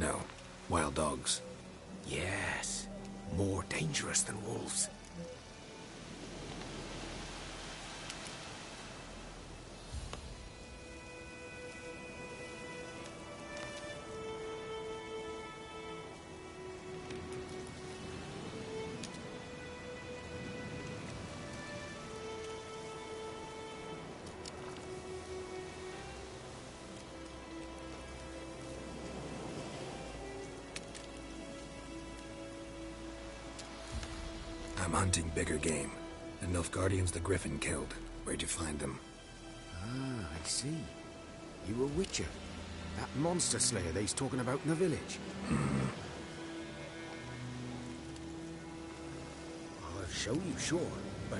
No, wild dogs. Yes, more dangerous than wolves. I'm hunting bigger game. The Nilfgaardians the Griffin killed. Where'd you find them? Ah, I see. You a witcher. That monster slayer they's talking about in the village. I'll show you, sure. But,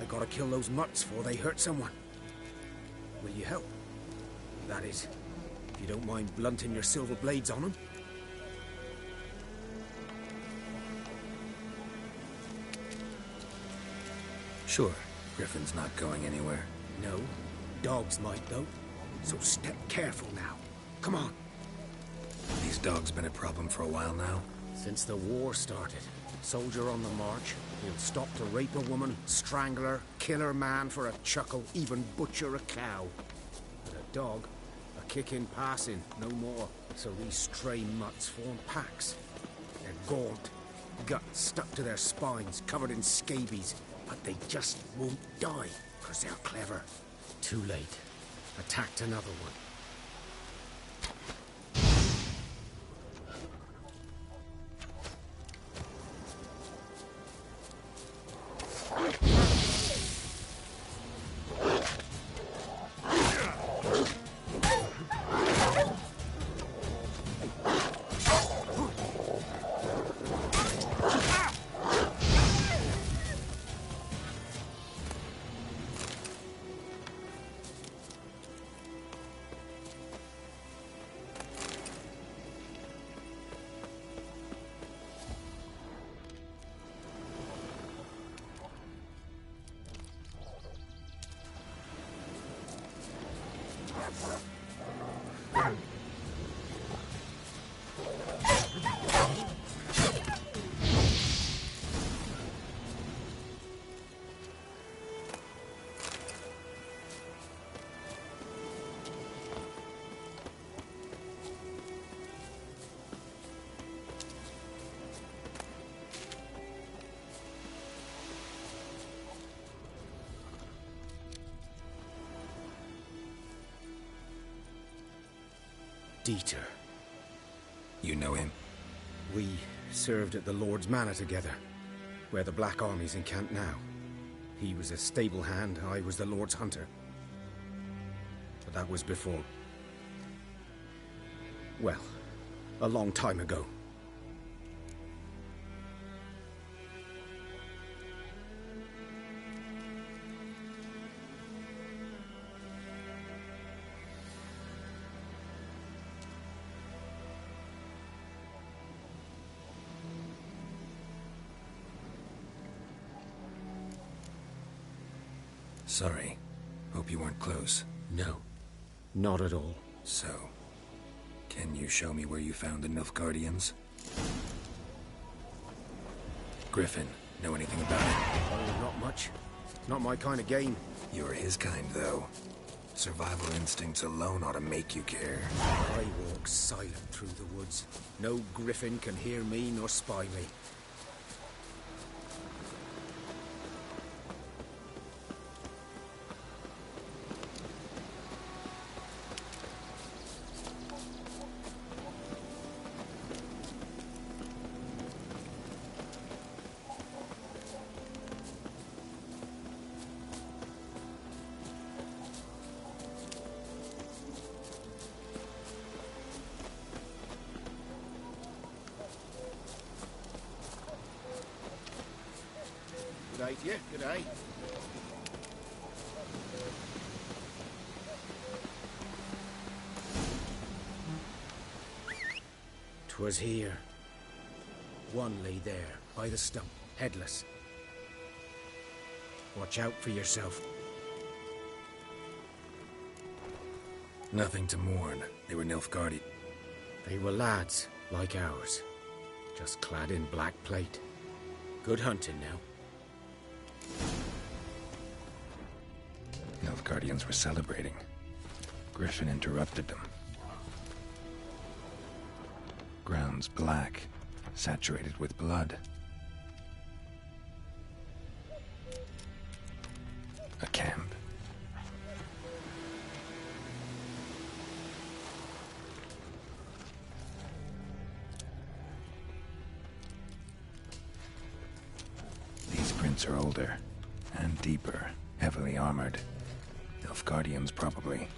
I gotta kill those mutts before they hurt someone. Will you help? That is, if you don't mind blunting your silver blades on them. Sure. Griffin's not going anywhere. No. Dogs might, though. So step careful now. Come on. These dogs been a problem for a while now? Since the war started. Soldier on the march. He'll stop to rape a woman, strangle her, kill her man for a chuckle, even butcher a cow. But a dog, a kick in passing, no more. So these stray mutts form packs. They're gaunt, guts stuck to their spines, covered in scabies. But they just won't die, because they're clever. Too late. Attacked another one. Dieter. You know him? We served at the Lord's Manor together, where the Black Army's encamped now. He was a stable hand, I was the Lord's hunter. But that was before... well, a long time ago. Sorry. Hope you weren't close. No, not at all. So, can you show me where you found the Nilfgaardians? Griffin, know anything about it? Oh, not much. Not my kind of game. You're his kind, though. Survival instincts alone ought to make you care. I walk silent through the woods. No griffin can hear me nor spy me. Good day to you, good day. 'Twas here. One lay there, by the stump, headless. Watch out for yourself. Nothing to mourn. They were Nilfgaardi. They were lads, like ours, just clad in black plate. Good hunting now. Nilfgaardians were celebrating. Griffin interrupted them. Grounds black, saturated with blood. A camp. These prints are older and deeper, heavily armored. Nilfgaardians, probably.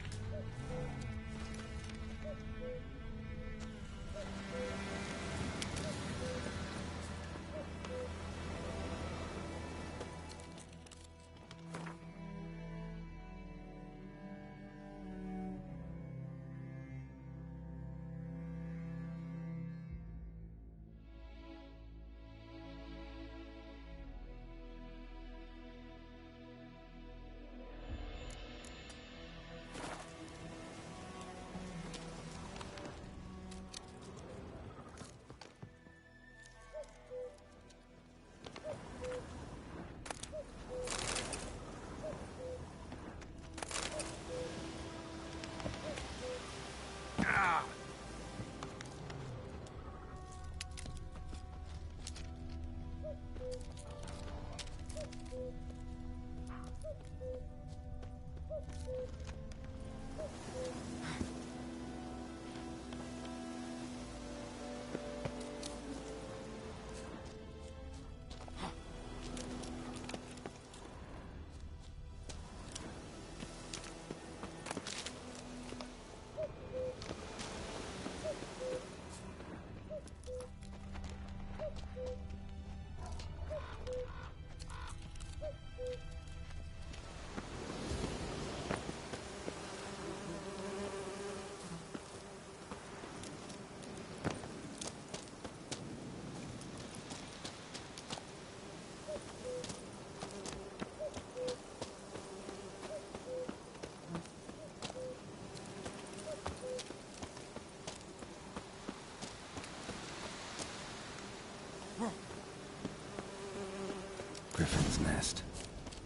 Griffin's nest.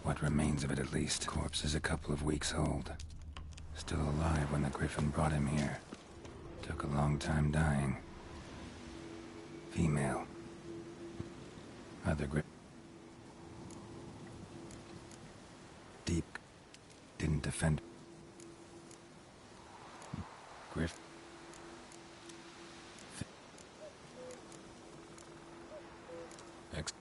What remains of it, at least. Corpse is a couple of weeks old. Still alive when the Griffin brought him here. Took a long time dying. Female. Other Deep. Didn't defend. Griff. Ex.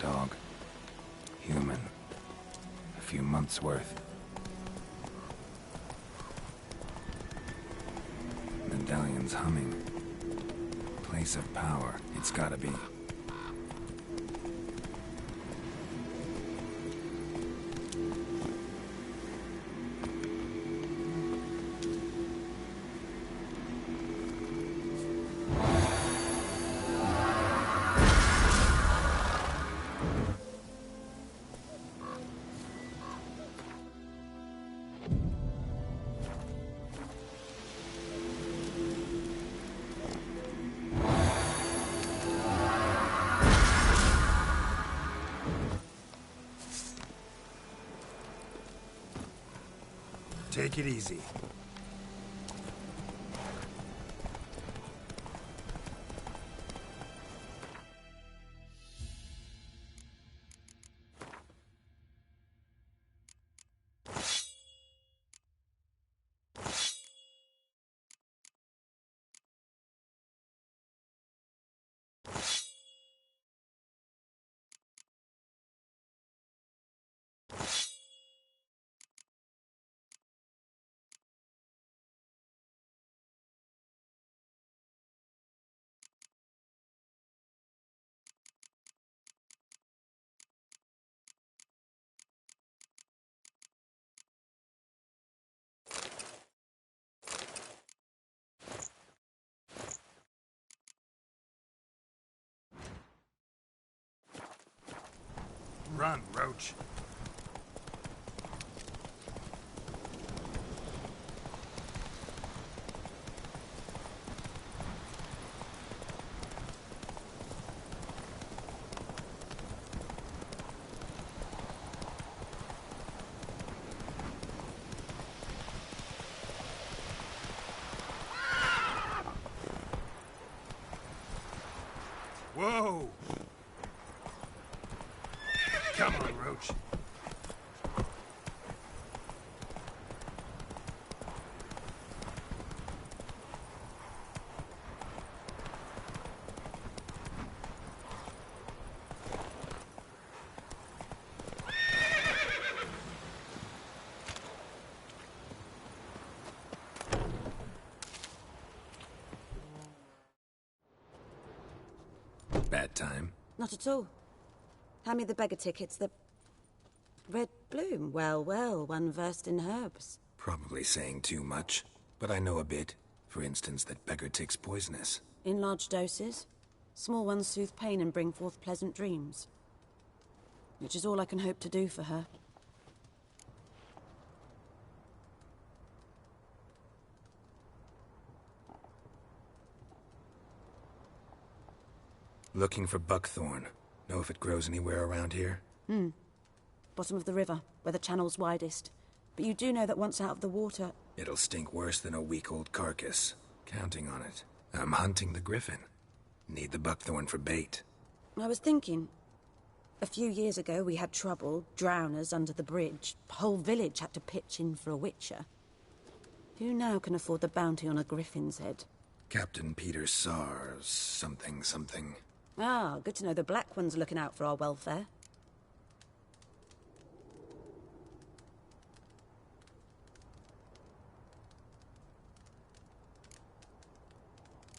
dog. Human. A few months' worth. Medallion's humming. Place of power. It's gotta be. Take it easy. Run, Roach. Whoa! Come on, Roach. Bad time? Not at all. Hand me the beggar tickets, the... Red bloom. Well, well, one versed in herbs. Probably saying too much, but I know a bit. For instance, that beggar tick's poisonous. In large doses. Small ones soothe pain and bring forth pleasant dreams. Which is all I can hope to do for her. Looking for buckthorn. Know if it grows anywhere around here? Bottom of the river, where the channel's widest. But you do know that once out of the water... It'll stink worse than a week-old carcass. Counting on it. I'm hunting the griffin. Need the buckthorn for bait. I was thinking... A few years ago we had trouble, drowners under the bridge. Whole village had to pitch in for a witcher. Who now can afford the bounty on a griffin's head? Captain Peter Sars... something. Ah, good to know the Black One's looking out for our welfare.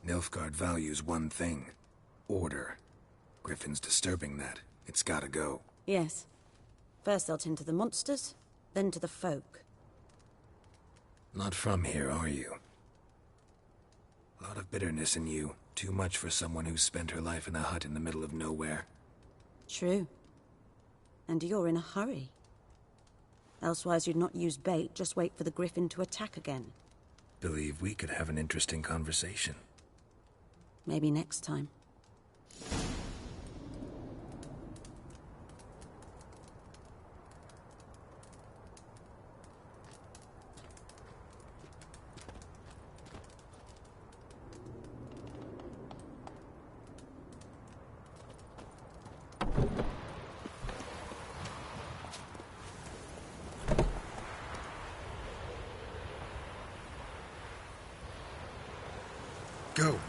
Nilfgaard values one thing. Order. Griffin's disturbing that. It's gotta go. Yes. First they'll tend to the monsters, then to the folk. Not from here, are you? A lot of bitterness in you. Too much for someone who's spent her life in a hut in the middle of nowhere. True. And you're in a hurry. Elsewise you'd not use bait, just wait for the griffin to attack again. Believe we could have an interesting conversation. Maybe next time.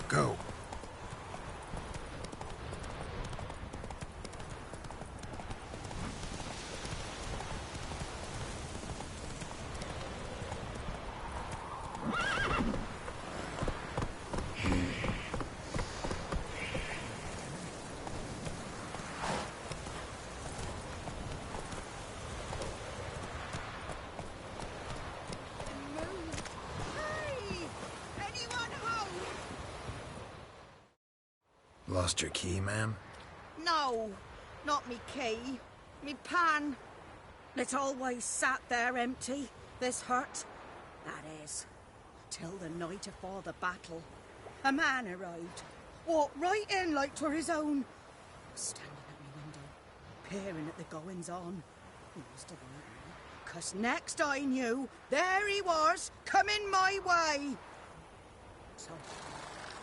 Go. Lost your key, ma'am? No, not me key. Me pan. It's always sat there empty, this hut. That is, till the night afore the battle. A man arrived, walked right in like 'twere his own. Standing at me window, peering at the goings-on. He must have heard me, 'cause next I knew, there he was, coming my way. So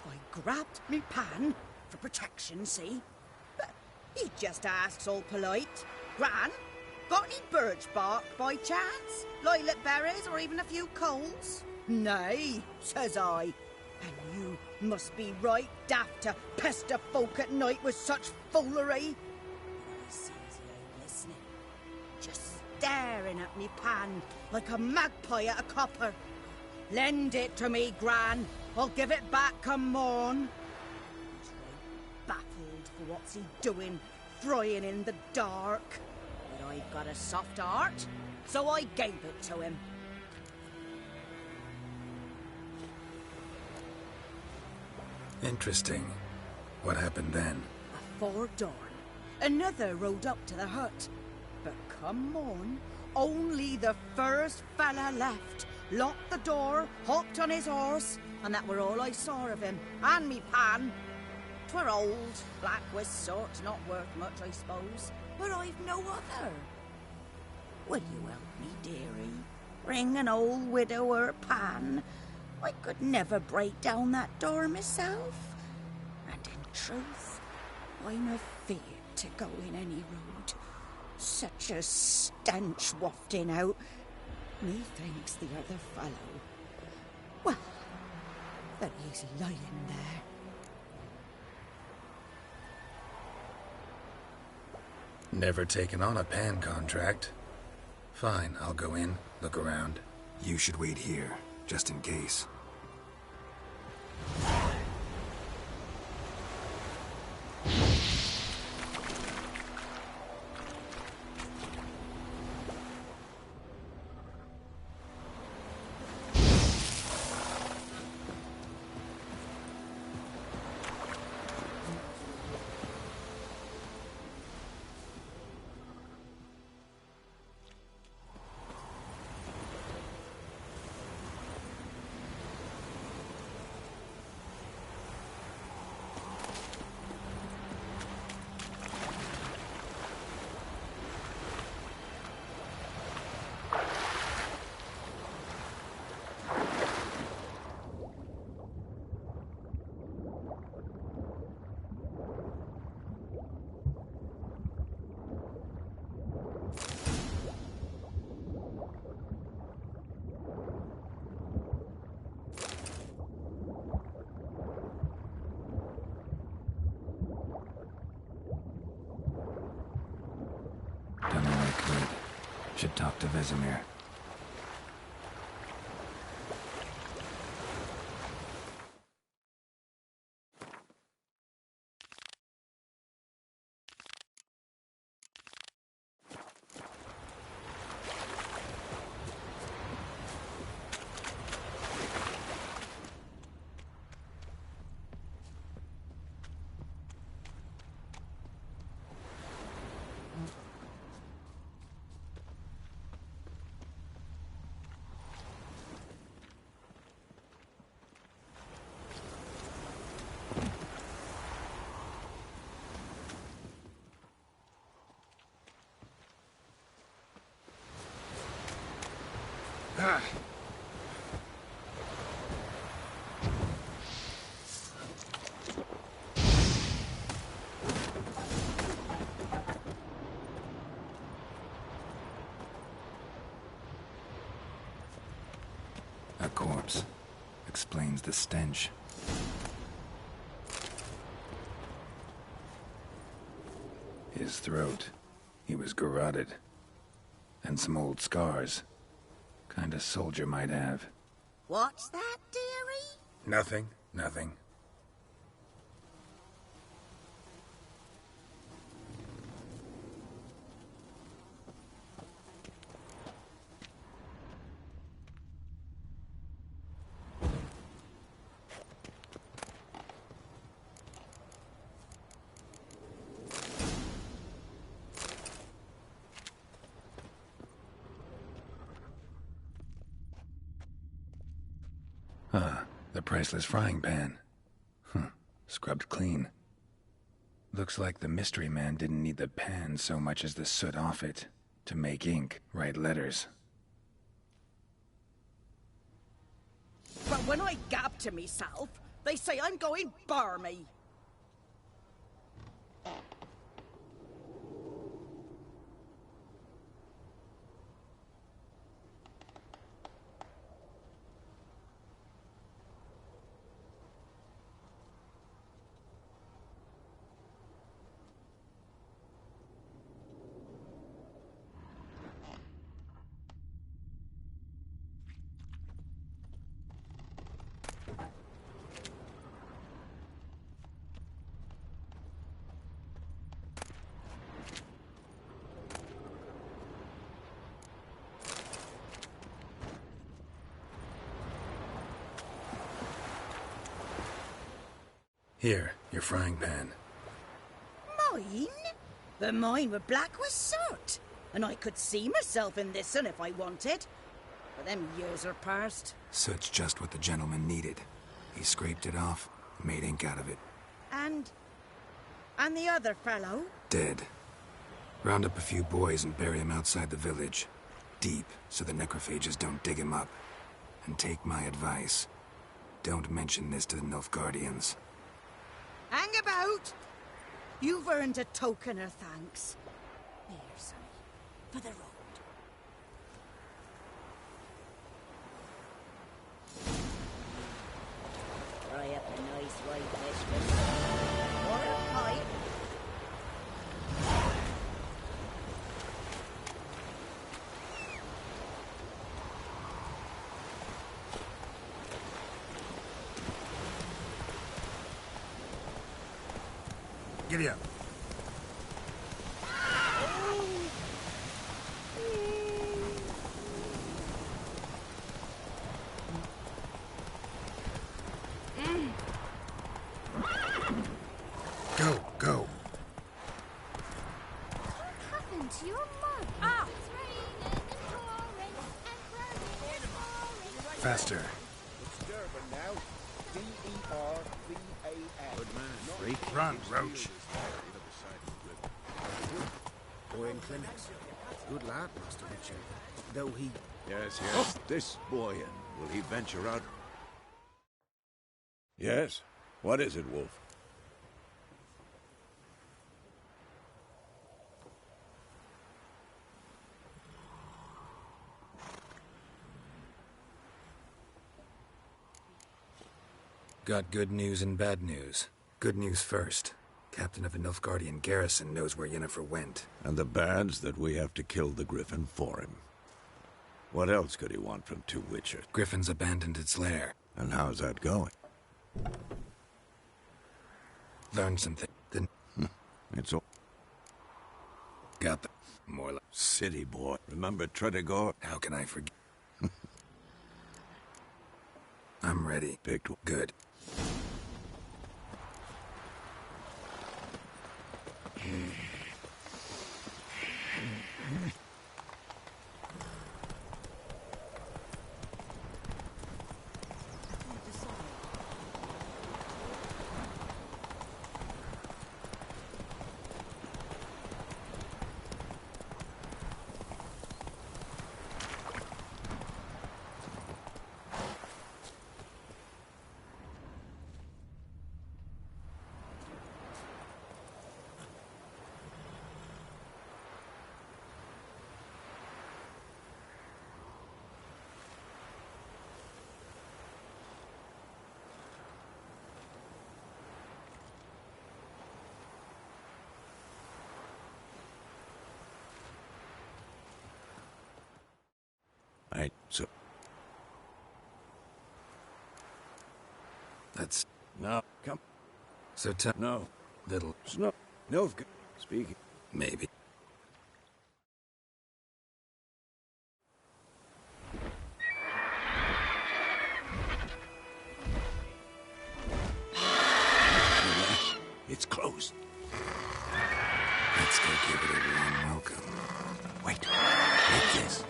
I grabbed me pan, for protection, see? But he just asks all polite, Gran, got any birch bark by chance? Lilac berries or even a few coals? Nay, says I. And you must be right daft to pester folk at night with such foolery. But I sees he ain't listening, just staring at me pan like a magpie at a copper. Lend it to me, Gran. I'll give it back come morn. He's right baffled for what's he doing, frying in the dark. But I've got a soft heart, so I gave it to him. Interesting. What happened then? Afore dawn, another rode up to the hut. But come morn, only the first fella left, locked the door, hopped on his horse, and that were all I saw of him, and me pan. 'Twere old, black with sort, not worth much, I suppose, but I've no other. Will you help me, dearie? Bring an old widower pan. I could never break down that door myself. And in truth, I'm afeard to go in any road. Such a stench wafting out. Methinks the other fellow, well, that he's lying there. Never taken on a pan contract. Fine, I'll go in, look around. You should wait here, just in case. Done all I could. Should talk to Vesemir. A corpse. Explains the stench. His throat. He was garroted. And some old scars. Kind of soldier might have. What's that, dearie? Nothing. Nothing. The priceless frying pan. Scrubbed clean. Looks like the mystery man didn't need the pan so much as the soot off it to make ink, write letters. But when I gab to myself, they say I'm going barmy. Here, your frying pan. Mine? The mine were black with soot. And I could see myself in this one if I wanted. But them years are past. Soot's just what the gentleman needed. He scraped it off, made ink out of it. And the other fellow? Dead. Round up a few boys and bury him outside the village. Deep, so the necrophages don't dig him up. And take my advice. Don't mention this to the Nilfgaardians. Hang about! You've earned a token of thanks. Here, sonny, for the road. Try up a nice white mistress. Or a pipe. Giddy up. Go, go. What happened to your mug? Ah! It's raining and pouring and pouring and pouring. Faster. It's Durban now. D-E-R-B-A-N. Good man, freak. Run, Roach. Boy in clinics. Good lad, Master Richard. Though he... Yes, yes. This boy, and will he venture out? Yes. What is it, Wolf? Got good news and bad news. Good news first. Captain of a Nilfgaardian garrison knows where Yennefer went. And the bad's that we have to kill the Griffin for him. What else could he want from two Witchers? Griffin's abandoned its lair. And how's that going? Learned something. Then It's all got the... More like... city boy. Remember Tredegor? How can I forget? I'm ready. Picked. Good. So That's... no, come. So tell... No, Little... no, no. Speaking. Maybe. It's closed. Let's go give it a warm welcome. Wait. Take this.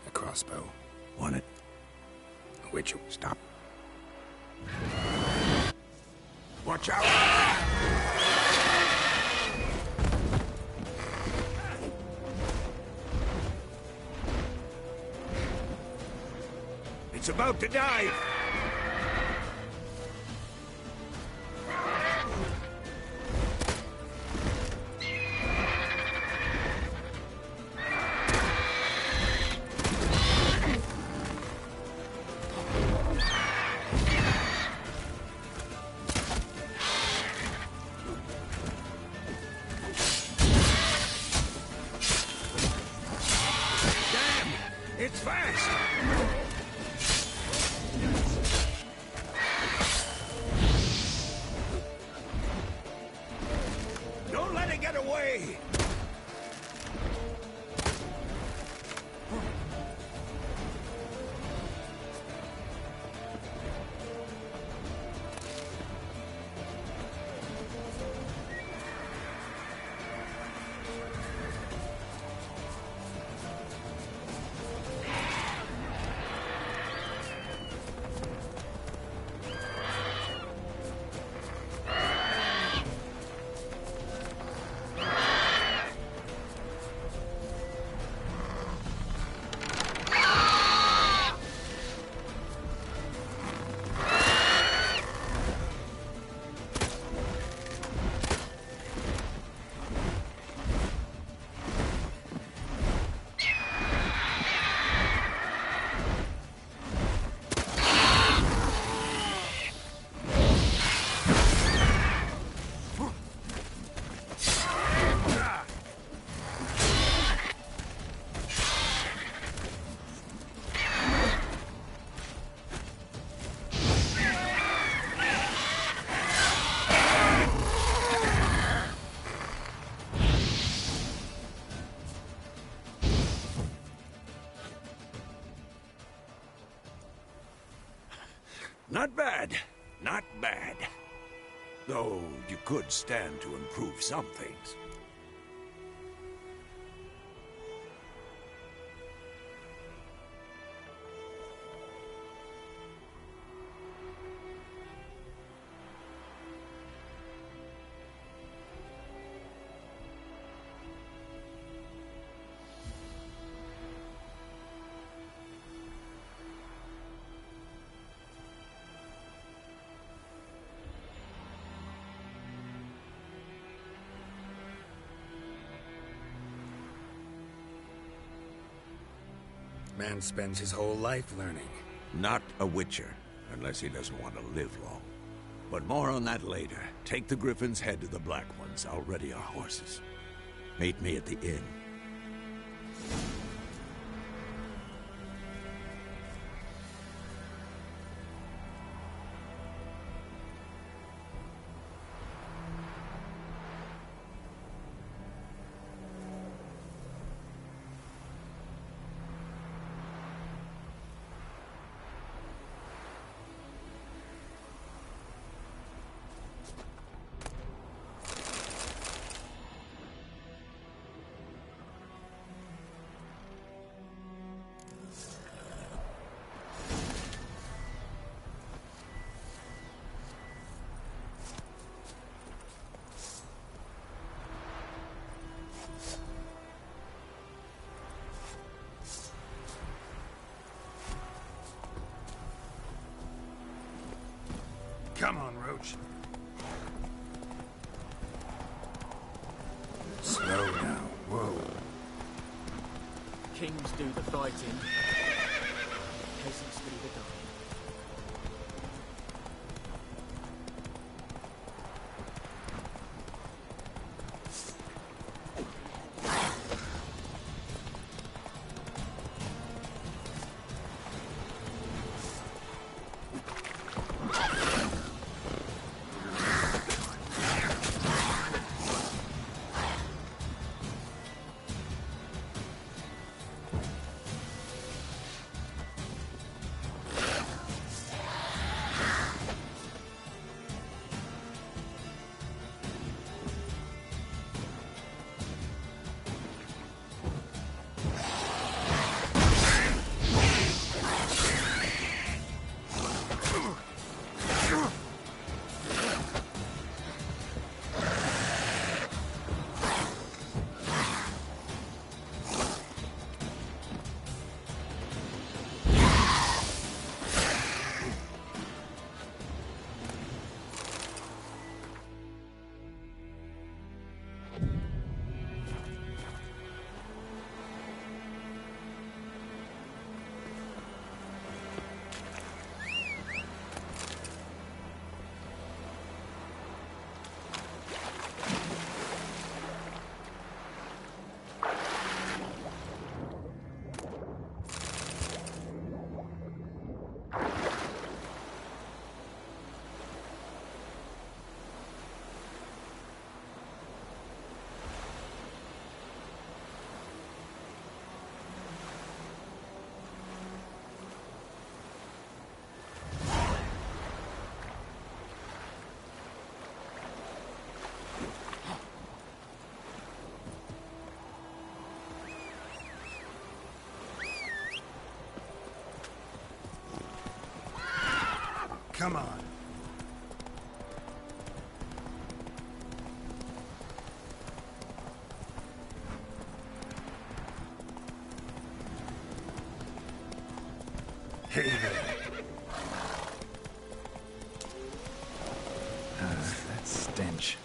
Across crossbow. Want it? A witcher. Stop. Watch out! It's about to dive! It's fast! Don't let it get away! Not bad. Not bad. Though you could stand to improve some things. Man spends his whole life learning. Not a witcher, unless he doesn't want to live long. But more on that later. Take the Griffin's head to the Black Ones. I'll ready our horses. Meet me at the inn. Come on, Roach. Slow now. Whoa. Kings do the fighting. Peasants do the dying. Come on. Hey there. That stench.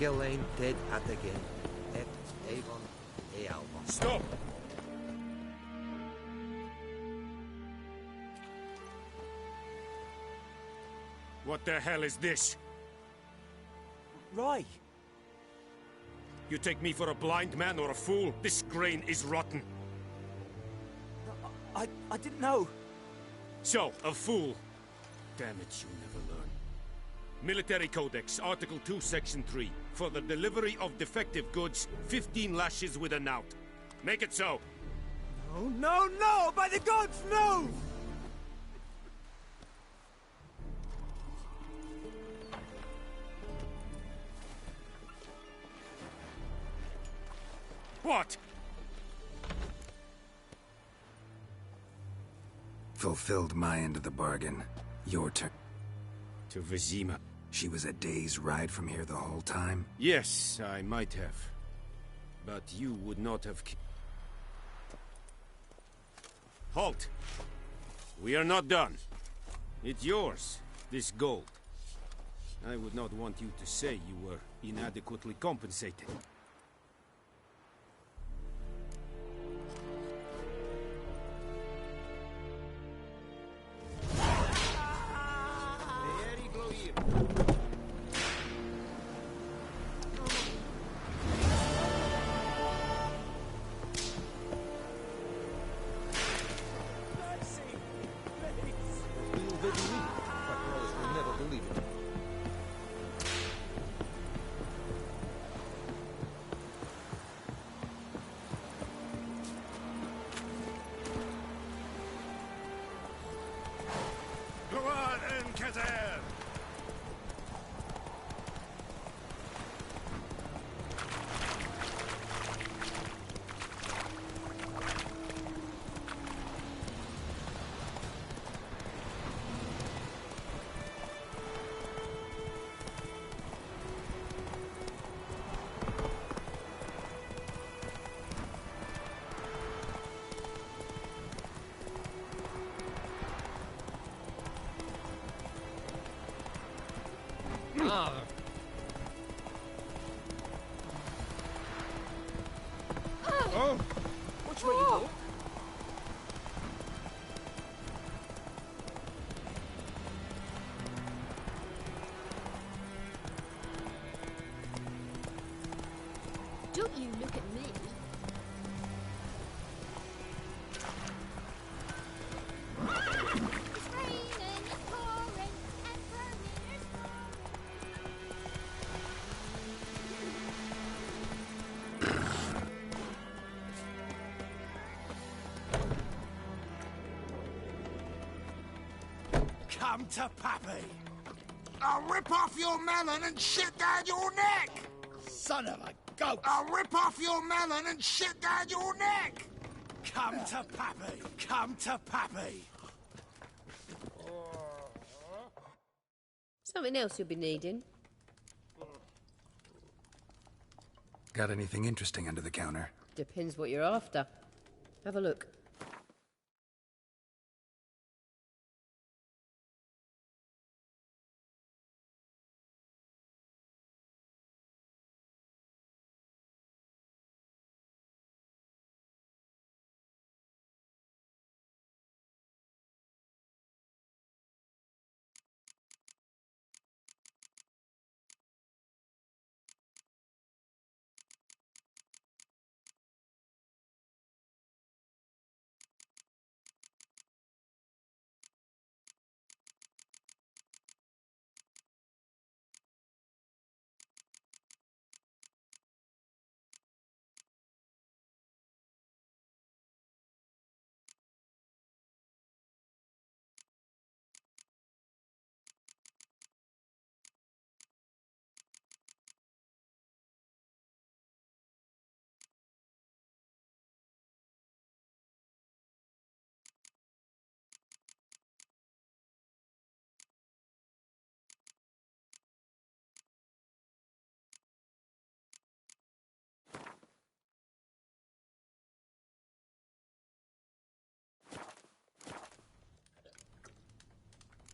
Elaine dead at again. Et Avon e Alba. Stop! What the hell is this? Rye! You take me for a blind man or a fool? This grain is rotten. I didn't know. So, a fool. Damn it, you never learn. Military Codex, Article 2, Section 3. For the delivery of defective goods, 15 lashes with a knout. Make it so. Oh, no, no! By the gods, no! What? Fulfilled my end of the bargain. Your turn. To Vizima. She was a day's ride from here the whole time? Yes, I might have. But you would not have... Halt! We are not done. It's yours, this gold. I would not want you to say you were inadequately compensated. Oh! Which way you go? Don't you look at me. It's raining, it's pouring, and burning is Come to Pappy! I'll rip off your melon and shit down your neck! Son of a goat! I'll rip off your melon and shit down your neck! Come to Pappy! Come to Pappy! Something else you'll be needing. Got anything interesting under the counter? Depends what you're after. Have a look.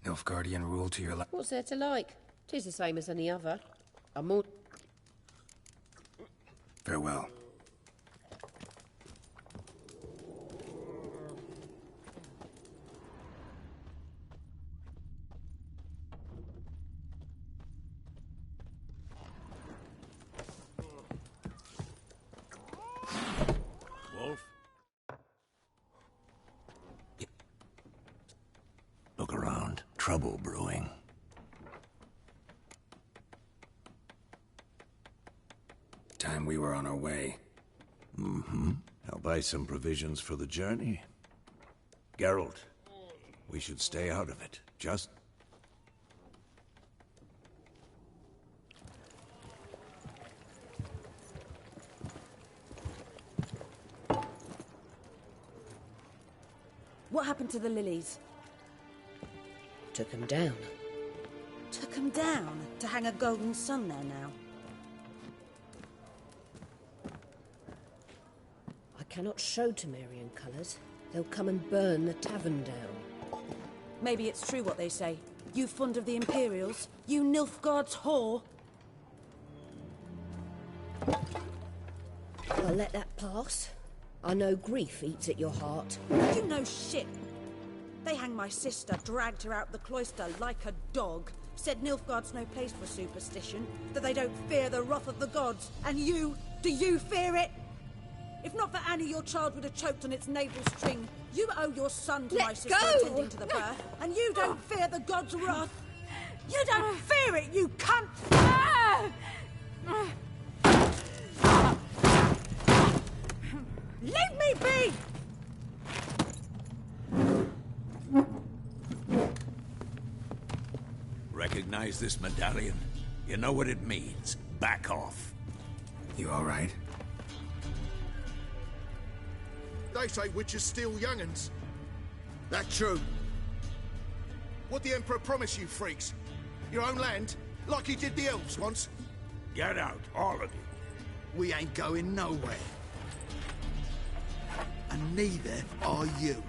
Nilfgaardian rule to your What's there to like? 'Tis the same as any other. I'm more... Farewell. Wolf? Look around. Trouble brewing. Time we were on our way. Mm-hmm. I'll buy some provisions for the journey. Geralt, we should stay out of it. Just... What happened to the lilies? Took 'em down. Took 'em down to hang a golden sun there now. I cannot show Temerian colours. They'll come and burn the tavern down. Maybe it's true what they say. You fond of the Imperials? You Nilfgaard's whore? I'll let that pass. I know grief eats at your heart. You know shit. They hanged my sister, dragged her out the cloister like a dog. Said Nilfgaard's no place for superstition, that they don't fear the wrath of the gods. And you, do you fear it? If not for Annie, your child would have choked on its navel string. You owe your son to my sister attending to the birth, and you don't fear the gods' wrath. You don't fear it, you cunt! Leave me be! Recognize this medallion? You know what it means. Back off. You all right? They say witches steal young'uns. That true? What the Emperor promise you, freaks? Your own land? Like he did the elves once? Get out, all of you. We ain't going nowhere. And neither are you.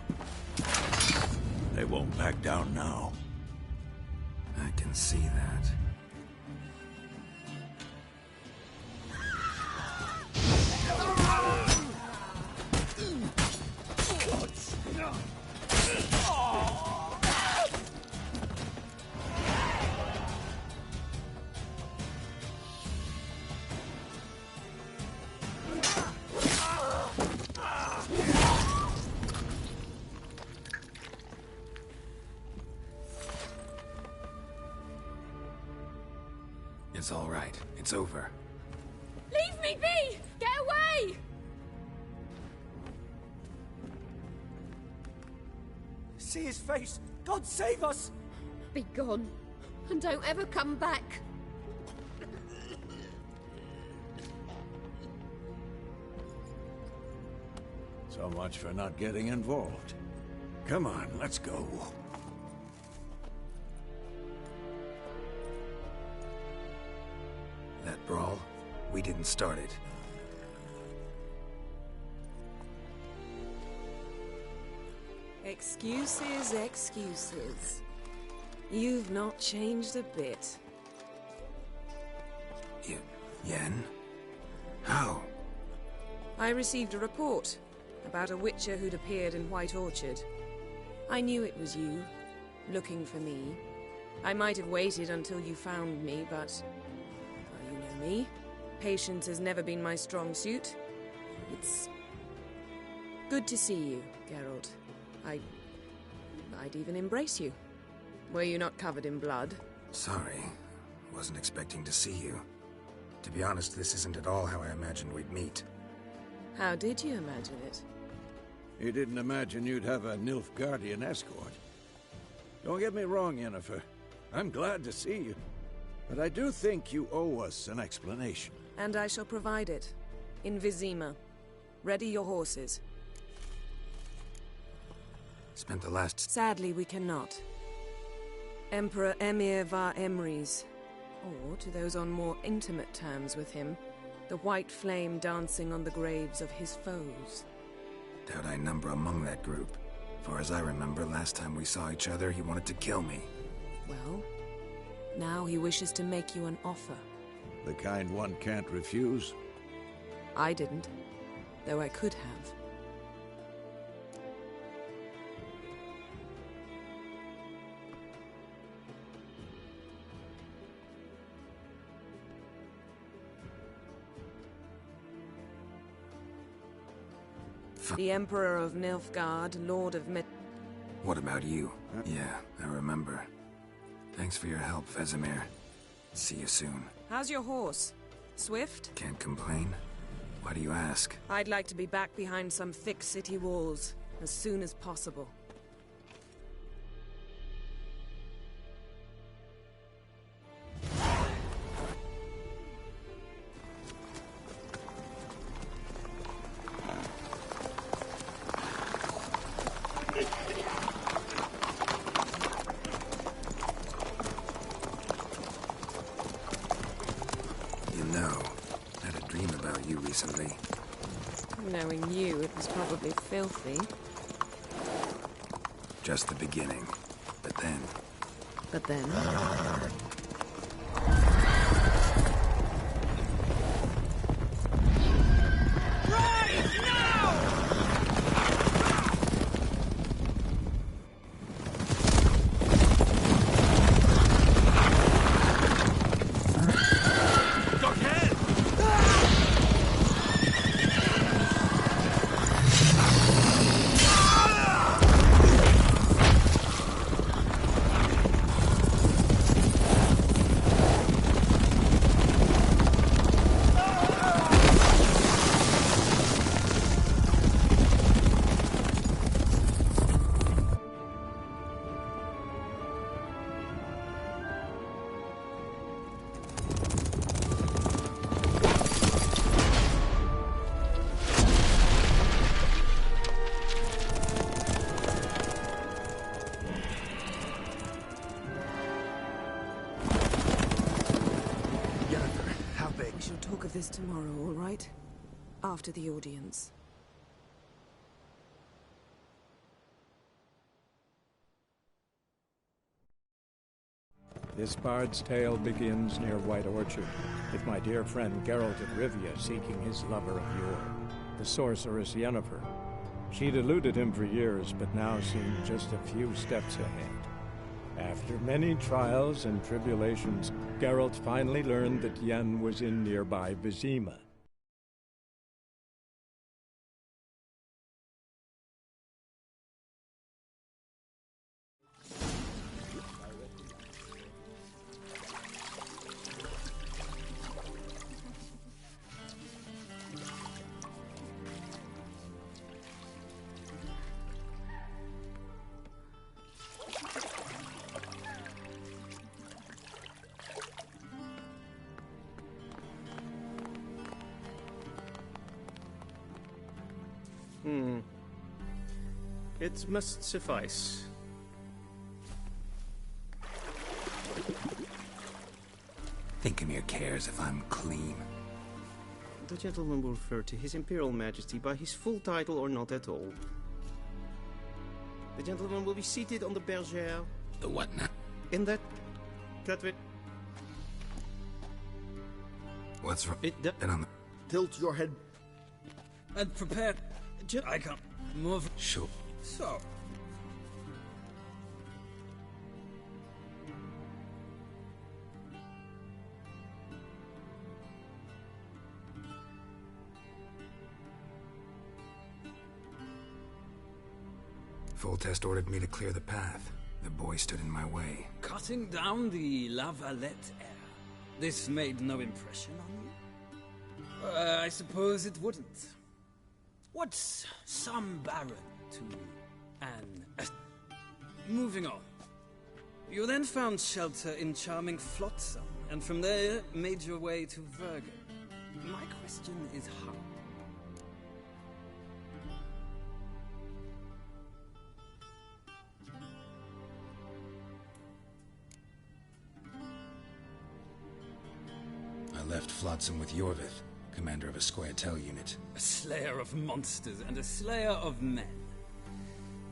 They won't back down now. I can see that. It's all right. It's over. Leave me be! Get away! See his face! God save us! Be gone, and don't ever come back. So much for not getting involved. Come on, let's go. That brawl, we didn't start it. Excuses, excuses. You've not changed a bit. Yen? How? I received a report about a witcher who'd appeared in White Orchard. I knew it was you, looking for me. I might have waited until you found me, but... well, you know me. Patience has never been my strong suit. It's... good to see you, Geralt. I'd even embrace you. Were you not covered in blood? Sorry. Wasn't expecting to see you. To be honest, this isn't at all how I imagined we'd meet. How did you imagine it? You didn't imagine you'd have a Nilfgaardian escort. Don't get me wrong, Yennefer. I'm glad to see you. But I do think you owe us an explanation. And I shall provide it. In Vizima. Ready your horses. Spent the last... Sadly, we cannot. Emperor Emir var Emrys, or to those on more intimate terms with him, the white flame dancing on the graves of his foes. Doubt I number among that group. Far as I remember, last time we saw each other, he wanted to kill me. Well, now he wishes to make you an offer. The kind one can't refuse? I didn't, though I could have. The Emperor of Nilfgaard, Lord of What about you? Yeah, I remember. Thanks for your help, Vesemir. See you soon. How's your horse? Swift? Can't complain. Why do you ask? I'd like to be back behind some thick city walls, as soon as possible. Recently. Knowing you, it was probably filthy. Just the beginning. But then... But then... this tomorrow, all right? After the audience. This bard's tale begins near White Orchard, with my dear friend Geralt of Rivia seeking his lover of yore, the sorceress Yennefer. She'd eluded him for years, but now seemed just a few steps ahead. After many trials and tribulations, Geralt finally learned that Yen was in nearby Vizima. It must suffice. Thinkemere cares if I'm clean. The gentleman will refer to His Imperial Majesty by his full title or not at all. The gentleman will be seated on the bergère. The what now? In that bit. What's wrong? And on the... Tilt your head. And prepare. I can't move. Sure. So. Full Test ordered me to clear the path. The boy stood in my way. Cutting down the La Valette air. This made no impression on you? I suppose it wouldn't. What's some baron to an... Moving on. You then found shelter in charming Flotsam, and from there made your way to Vergen. My question is how? I left Flotsam with Yorvith, commander of a Squaretel unit. A slayer of monsters and a slayer of men.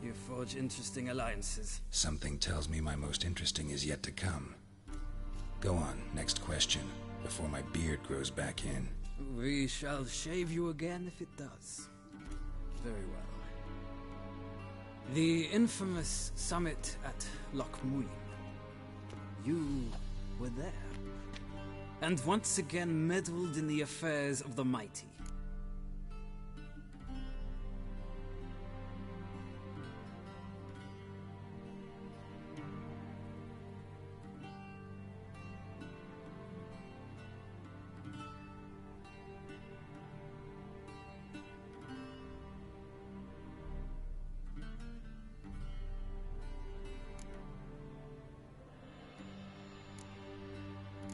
You forge interesting alliances. Something tells me my most interesting is yet to come. Go on, next question, before my beard grows back in. We shall shave you again if it does. Very well. The infamous summit at Loch Muin. You were there. And once again meddled in the affairs of the mighty.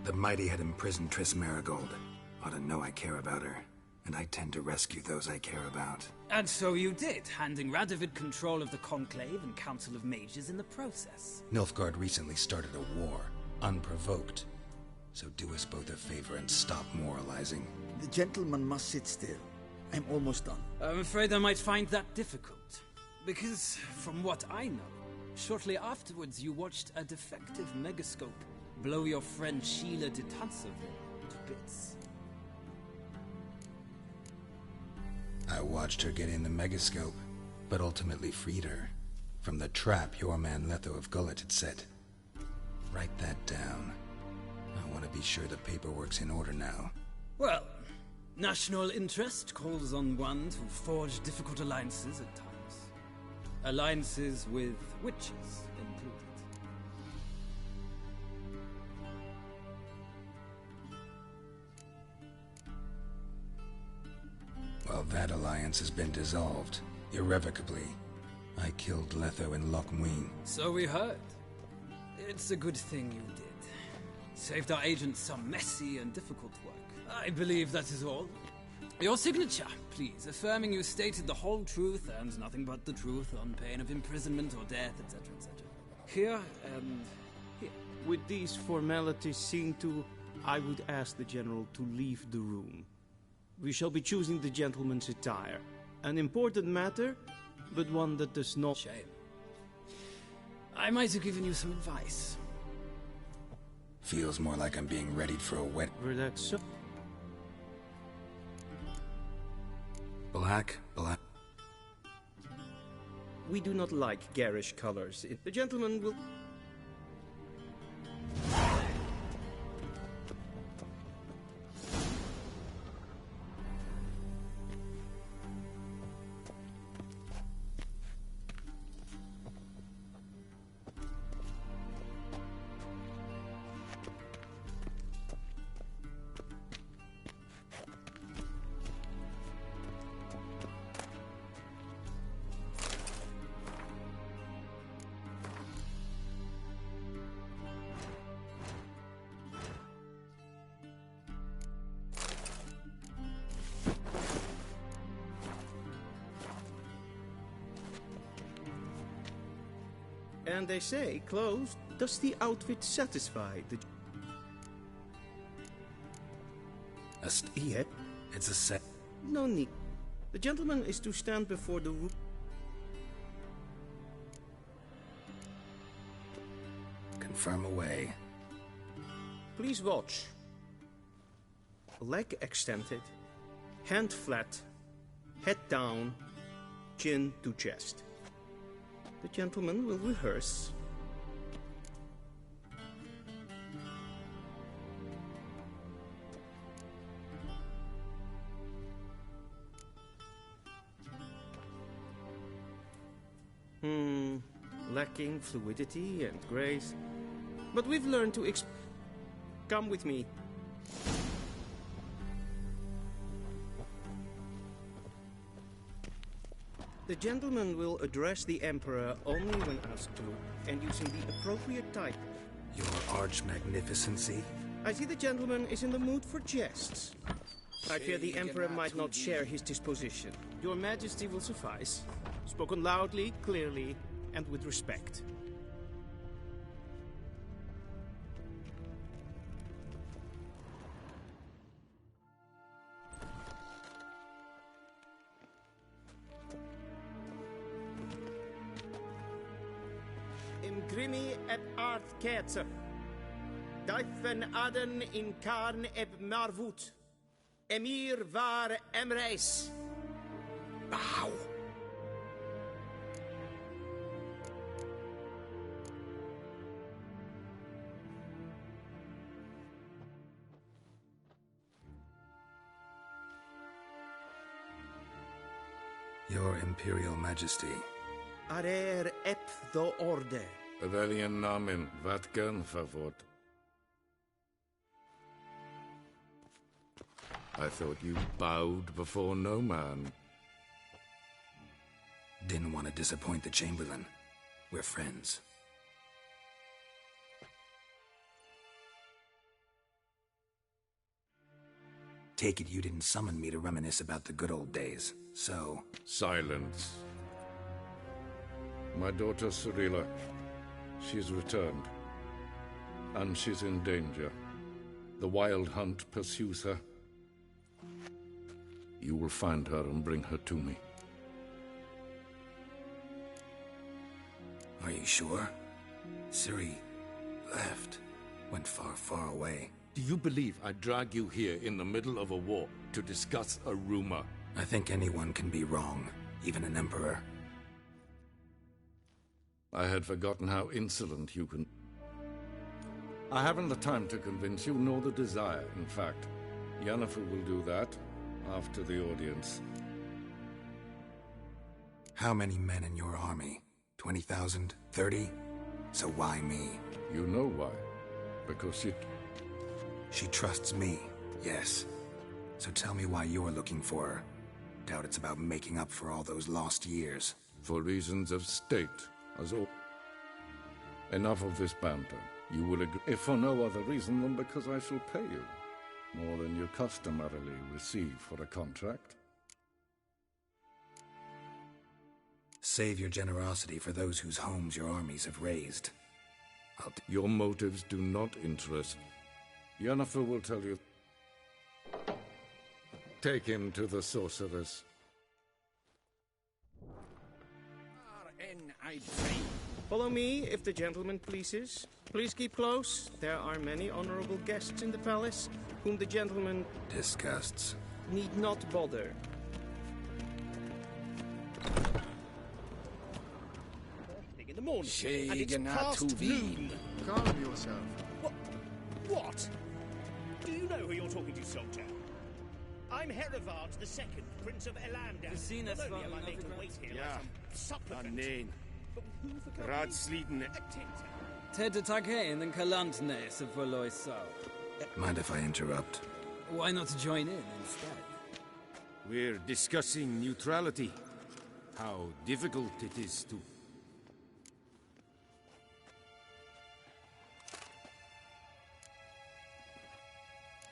The mighty had imprisoned Triss Marigold. Ought to know I care about her, and I tend to rescue those I care about. And so you did, handing Radovid control of the Conclave and Council of Mages in the process. Nilfgaard recently started a war, unprovoked. So do us both a favor and stop moralizing. The gentleman must sit still. I'm almost done. I'm afraid I might find that difficult. Because, from what I know, shortly afterwards you watched a defective megascope blow your friend Sheila de Tanseville to bits. I watched her get in the megascope, but ultimately freed her from the trap your man Letho of Gullet had set. Write that down. I want to be sure the paperwork's in order now. Well, national interest calls on one to forge difficult alliances at times. Alliances with witches included. Well, that alliance has been dissolved, irrevocably. I killed Letho in Loch Muin. So we heard. It's a good thing you did. Saved our agent some messy and difficult work. I believe that is all. Your signature, please, affirming you stated the whole truth and nothing but the truth on pain of imprisonment or death, etc., etc. Here and here. With these formalities seen to, I would ask the General to leave the room. We shall be choosing the gentleman's attire. An important matter, but one that does not... Shame. I might have given you some advice. Feels more like I'm being readied for a wet... Were that so? Black. We do not like garish colors. The gentleman will... And they say, clothes, does the outfit satisfy the... Yeah, it's a set. No need. The gentleman is to stand before the room. Confirm away. Please watch. Leg extended, hand flat, head down, chin to chest. The gentleman will rehearse. Lacking fluidity and grace. But we've learned to come with me. The gentleman will address the Emperor only when asked to, and using the appropriate type. Your arch magnificency? I see the gentleman is in the mood for jests. I fear the Emperor might not share his disposition. Your Majesty will suffice. Spoken loudly, clearly, and with respect. Imgrimi et art ketzer. Dijfen aden in karn eb marvut. Emir var emreis. Bow. Your Imperial Majesty. Arer ep the orde. Welchen Namen, wat gern favort? I thought you bowed before no man. Didn't want to disappoint the Chamberlain. We're friends. Take it you didn't summon me to reminisce about the good old days, so... Silence. My daughter Cyrilla, she's returned. And she's in danger. The Wild Hunt pursues her. You will find her and bring her to me. Are you sure? Ciri left. Went far, far away. Do you believe I'd drag you here in the middle of a war to discuss a rumor? I think anyone can be wrong, even an emperor. I had forgotten how insolent you can... I haven't the time to convince you, nor the desire, in fact. Yennefer will do that after the audience. How many men in your army? 20,000? 30? So why me? You know why. Because she trusts me, yes. So tell me why you're looking for her. Doubt it's about making up for all those lost years. For reasons of state, as all. Enough of this banter. You will agree, if for no other reason than because I shall pay you more than you customarily receive for a contract. Save your generosity for those whose homes your armies have razed. Your motives do not interest. Yennefer will tell you. Take him to the sorceress. Follow me, if the gentleman pleases. Please keep close. There are many honorable guests in the palace, whom the gentleman... disgusts. ...need not bother. In the morning, and it's past noon. Calm yourself. What? Do you know who you're talking to, soldier? I'm Herivard II, Prince of Elander. Not only am I made to wait here like some supplicant, but who for Radsliden. Tete Takein and Kalantne, Sefoloy so. Mind if I interrupt? Why not join in instead? We're discussing neutrality. How difficult it is to...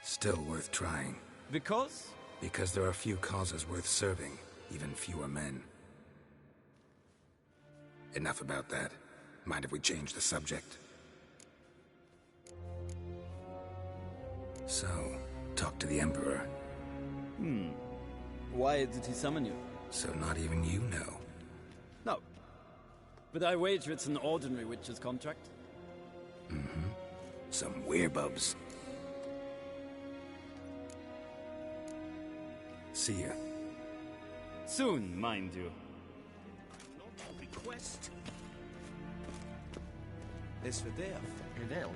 Still worth trying. Because? Because there are few causes worth serving, even fewer men. Enough about that. Mind if we change the subject? So, talk to the Emperor. Why did he summon you? So not even you know. No. But I wager it's an ordinary witch's contract. Mm-hmm. Some werebubs. See ya. Soon, mind you. Request. Is we det Wel,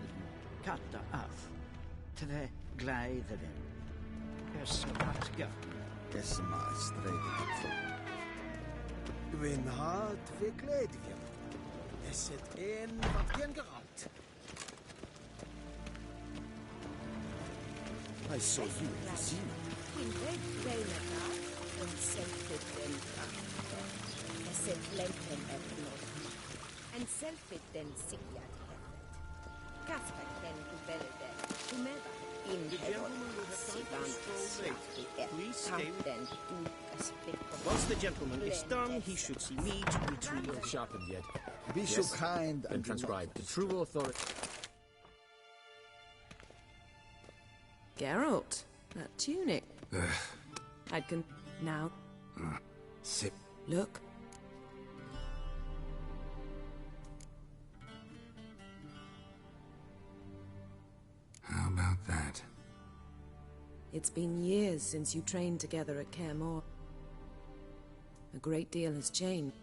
katta af. Tre gleideren. Hessematga. Desse maar strijden. Win hard verkledingen. Is het een wat geen gehad? I saw you at the zoo. In red Reyneka en selfit den kracht. Eset lempen etnos. En selfit den sigjat hefet. Kasper den kubelde. Whomever in heaven. Please stay. Once the gentleman is done, he should see me to retrieve. Sharpened yet. Be so kind and transcribe the true authority. Geralt, that tunic. I'd now. Sit. Look. How about that? It's been years since you trained together at Kaer Morhen. A great deal has changed.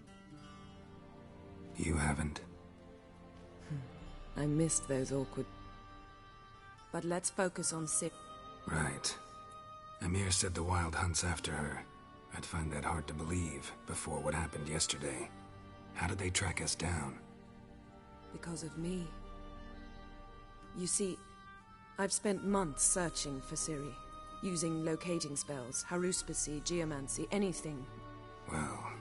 You haven't. I missed those awkward... But let's focus on Sif. Right. Amir said the Wild hunts after her. I'd find that hard to believe before what happened yesterday. How did they track us down? Because of me. You see, I've spent months searching for Ciri, using locating spells, haruspicy, geomancy, anything. Well...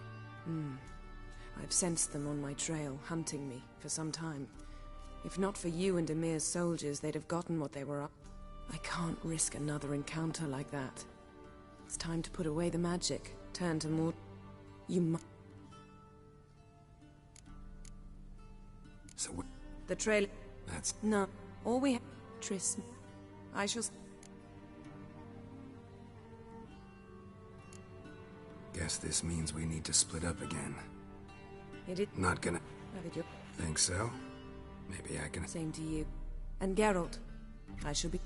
I've sensed them on my trail, hunting me, for some time. If not for you and Amir's soldiers, they'd have gotten what they were up. I can't risk another encounter like that. It's time to put away the magic, turn to more... You must... So what... The trail... That's... No. All we have... Tristan. I shall... Guess this means we need to split up again. It is... Not gonna... Have it your... Think so? Maybe I can... Same to you. And Geralt. I shall be...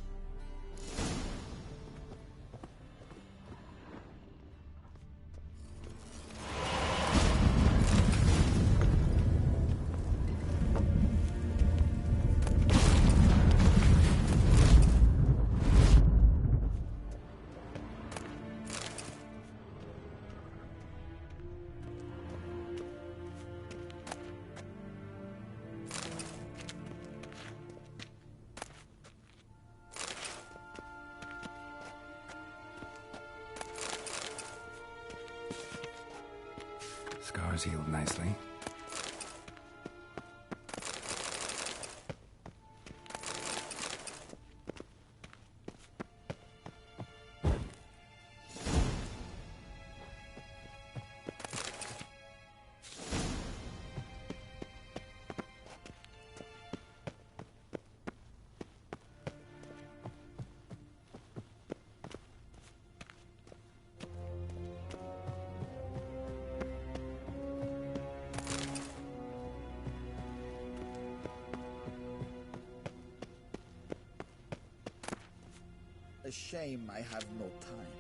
Scars healed nicely. A shame I have no time.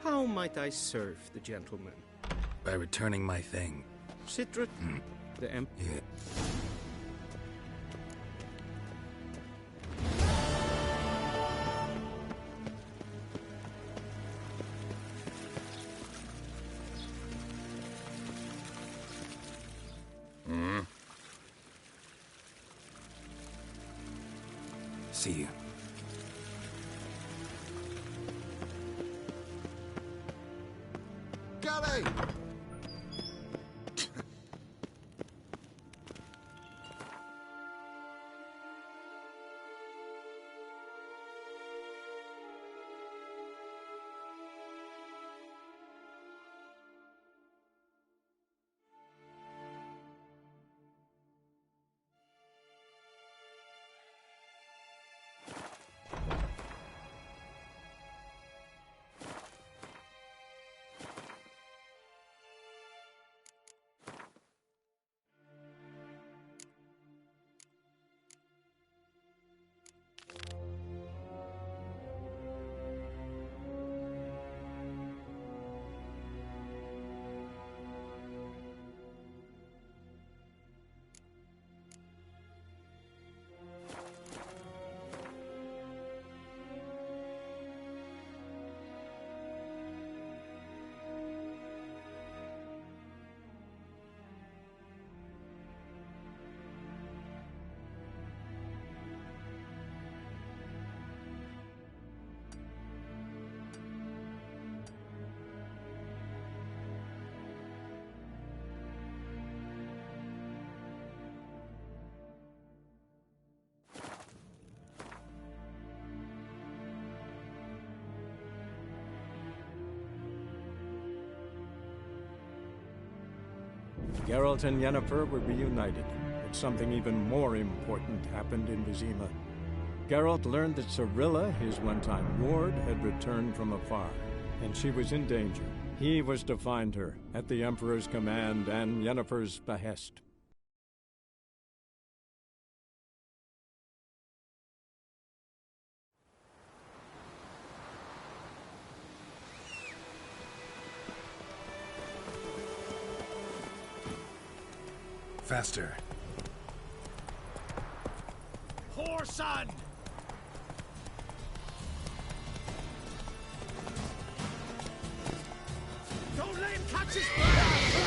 How might I serve the gentleman? By returning my thing. Citra... The Yeah. See you. Gully! Geralt and Yennefer were reunited, but something even more important happened in Vizima. Geralt learned that Cirilla, his one-time ward, had returned from afar, and she was in danger. He was to find her, at the Emperor's command and Yennefer's behest. Faster. Poor son! Don't let him catch his breath!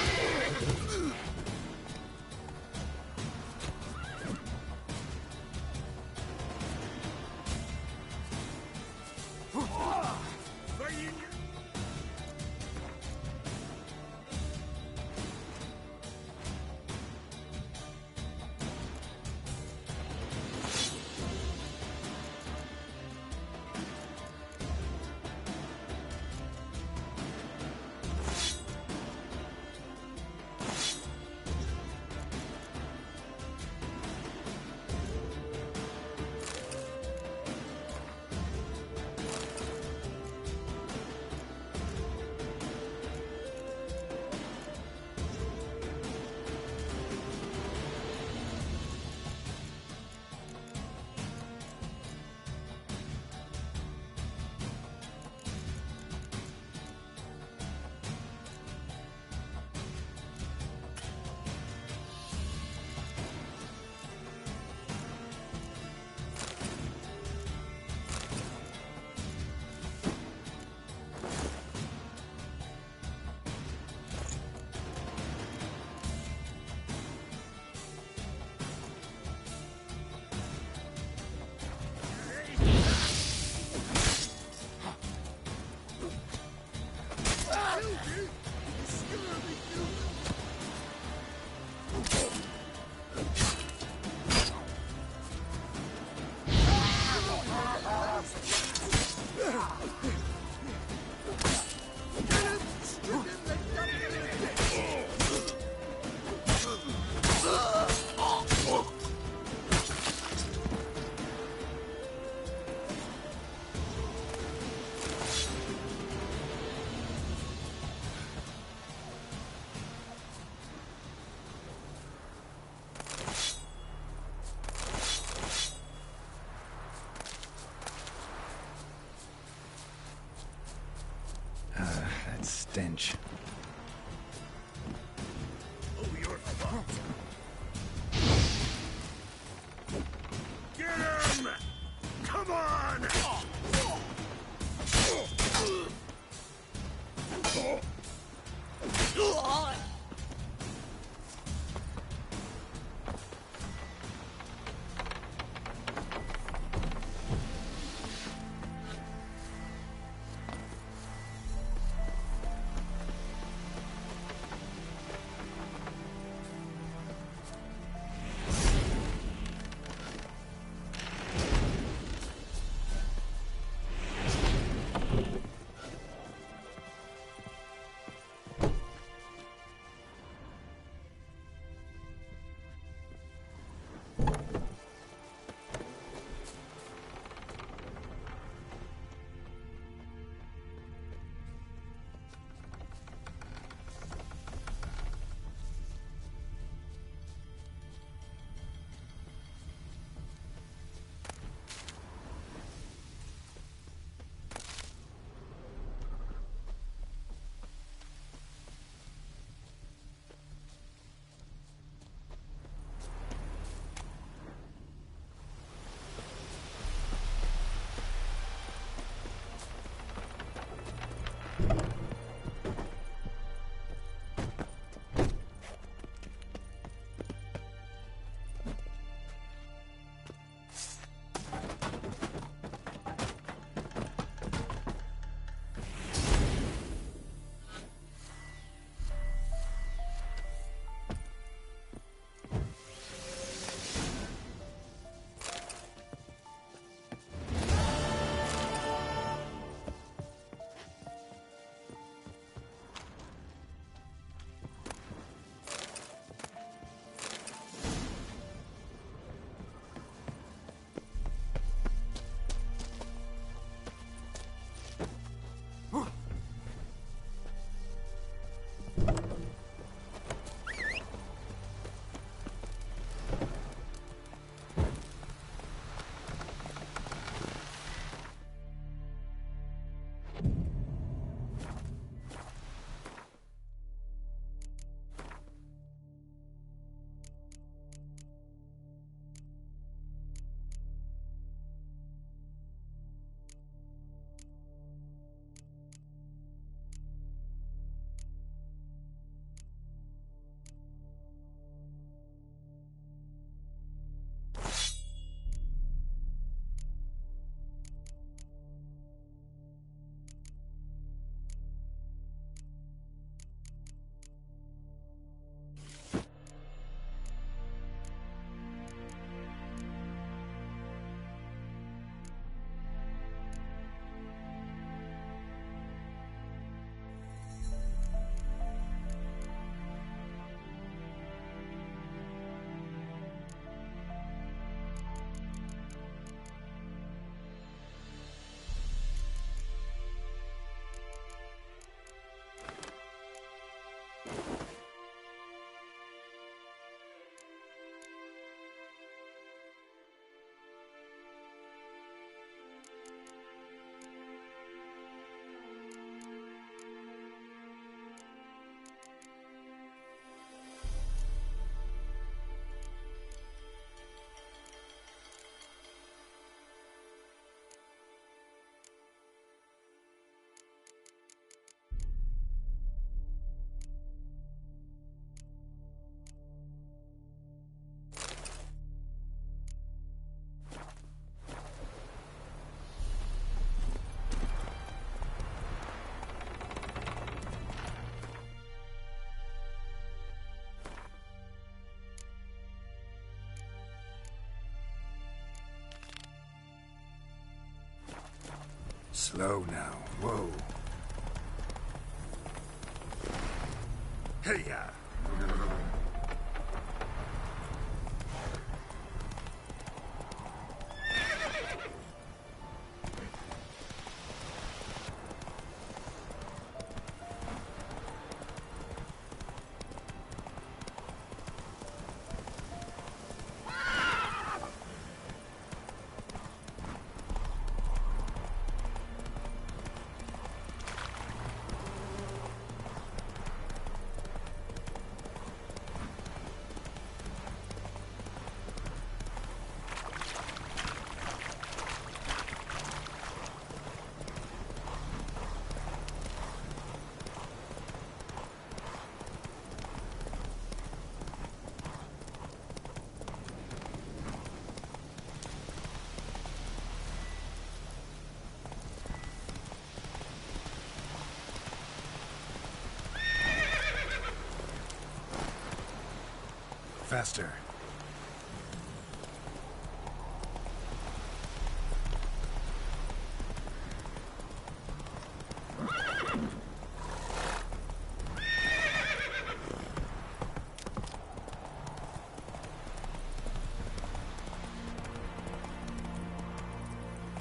Stench. Oh, you're fucked. Get him! Come on! Slow now. Whoa. Hey-ya! Faster.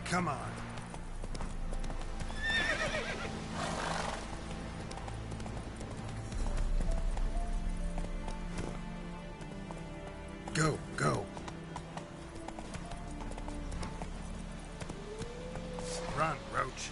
Come on. Go, go. Run, Roach.